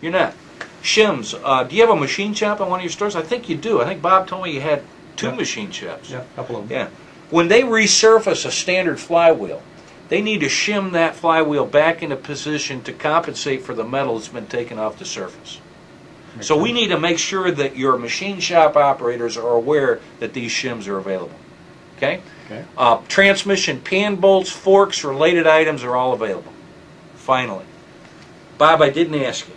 You're not. Shims, do you have a machine shop in one of your stores? I think you do. I think Bob told me you had two machine shops. Yeah, a couple of them. Yeah. When they resurface a standard flywheel, they need to shim that flywheel back into position to compensate for the metal that's been taken off the surface. So we need to make sure that your machine shop operators are aware that these shims are available. Okay? Okay. Transmission pan bolts, forks, related items are all available. Finally. Bob, I didn't ask you.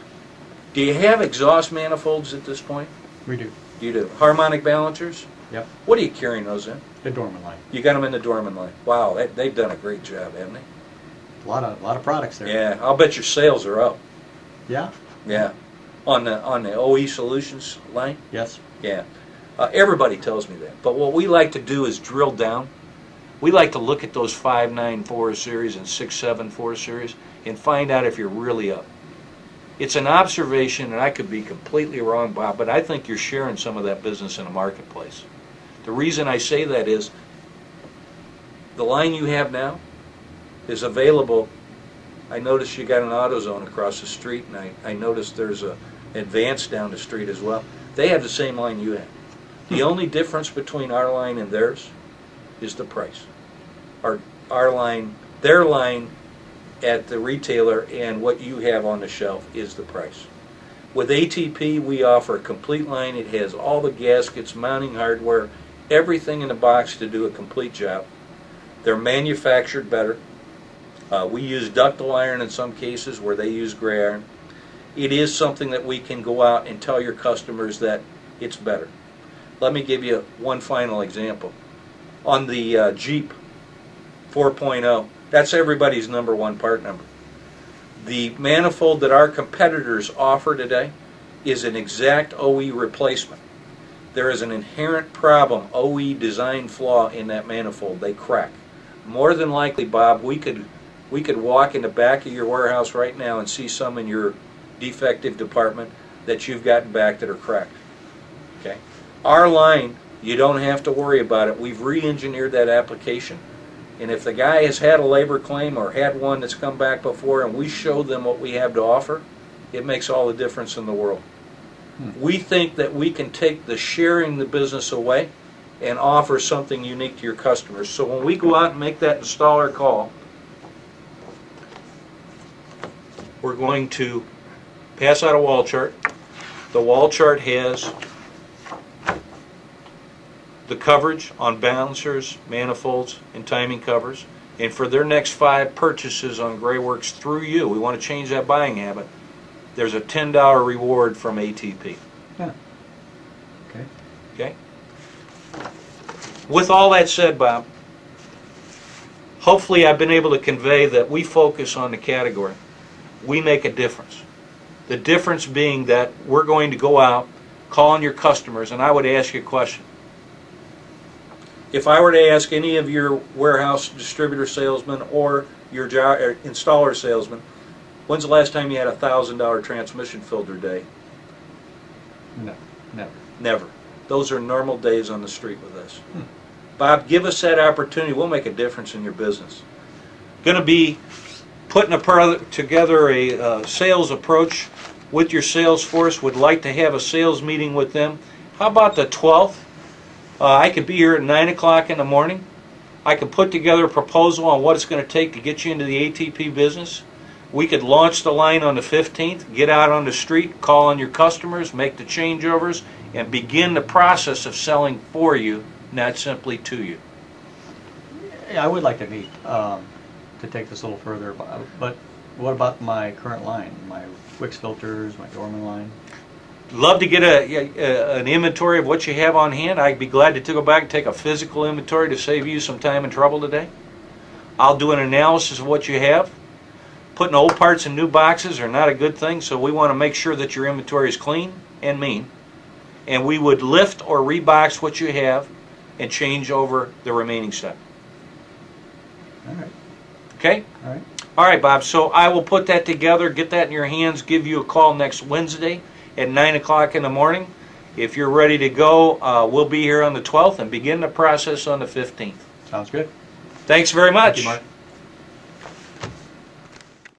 Do you have exhaust manifolds at this point? We do. You do. Harmonic balancers? Yep. What are you carrying those in? The Dorman line. You got them in the Dorman line. Wow, they've done a great job, haven't they? A lot of products there. Yeah, I'll bet your sales are up. Yeah. Yeah. On the OE Solutions line? Yes. Yeah. Everybody tells me that. But what we like to do is drill down. We like to look at those 5.9 Forest Series and 6.7 Forest Series and find out if you're really up. It's an observation, and I could be completely wrong, Bob, but I think you're sharing some of that business in the marketplace. The reason I say that is the line you have now is available. I noticed you got an AutoZone across the street, and I noticed there's a Advance down the street as well. They have the same line you have. The only difference between our line and theirs is the price. Our line, their line at the retailer and what you have on the shelf is the price. With ATP, we offer a complete line. It has all the gaskets, mounting hardware, everything in the box to do a complete job. They're manufactured better. We use ductile iron in some cases where they use gray iron. It is something that we can go out and tell your customers that it's better. Let me give you one final example. On the Jeep 4.0, that's everybody's #1 part number. The manifold that our competitors offer today is an exact OE replacement. There is an inherent problem, OE design flaw in that manifold. They crack. More than likely, Bob, we could walk in the back of your warehouse right now and see some in your defective department that you've gotten back that are cracked. Okay? Our line, you don't have to worry about it. We've re-engineered that application. And if the guy has had a labor claim or had one that's come back before and we show them what we have to offer, it makes all the difference in the world. We think that we can take the sharing the business away and offer something unique to your customers. So when we go out and make that installer call, we're going to pass out a wall chart. The wall chart has the coverage on balancers, manifolds, and timing covers. And for their next 5 purchases on GrayWorks through you, we want to change that buying habit, there's a $10 reward from ATP. Yeah. Okay. Okay? With all that said, Bob, hopefully I've been able to convey that we focus on the category. We make a difference. The difference being that we're going to go out, call on your customers, and I would ask you a question. If I were to ask any of your warehouse distributor salesmen or your installer salesman, when's the last time you had a $1,000 transmission filter day? No, never. Never. Those are normal days on the street with us. Bob, give us that opportunity. We'll make a difference in your business. Going to be putting together a sales approach with your sales force. Would like to have a sales meeting with them. How about the 12th? I could be here at 9 o'clock in the morning. I could put together a proposal on what it's going to take to get you into the ATP business. We could launch the line on the 15th, get out on the street, call on your customers, make the changeovers, and begin the process of selling for you, not simply to you. Yeah, I would like to meet to take this a little further, but what about my current line, my Wix filters, my Dorman line? Love to get an inventory of what you have on hand. I'd be glad to go back and take a physical inventory to save you some time and trouble today. I'll do an analysis of what you have. Putting old parts in new boxes are not a good thing, so we want to make sure that your inventory is clean and mean. And we would lift or rebox what you have and change over the remaining stuff. All right. Okay? All right. All right, Bob. So I will put that together, get that in your hands, give you a call next Wednesday at 9 o'clock in the morning. If you're ready to go, we'll be here on the 12th and begin the process on the 15th. Sounds good. Thanks very much. Thank you, Mark.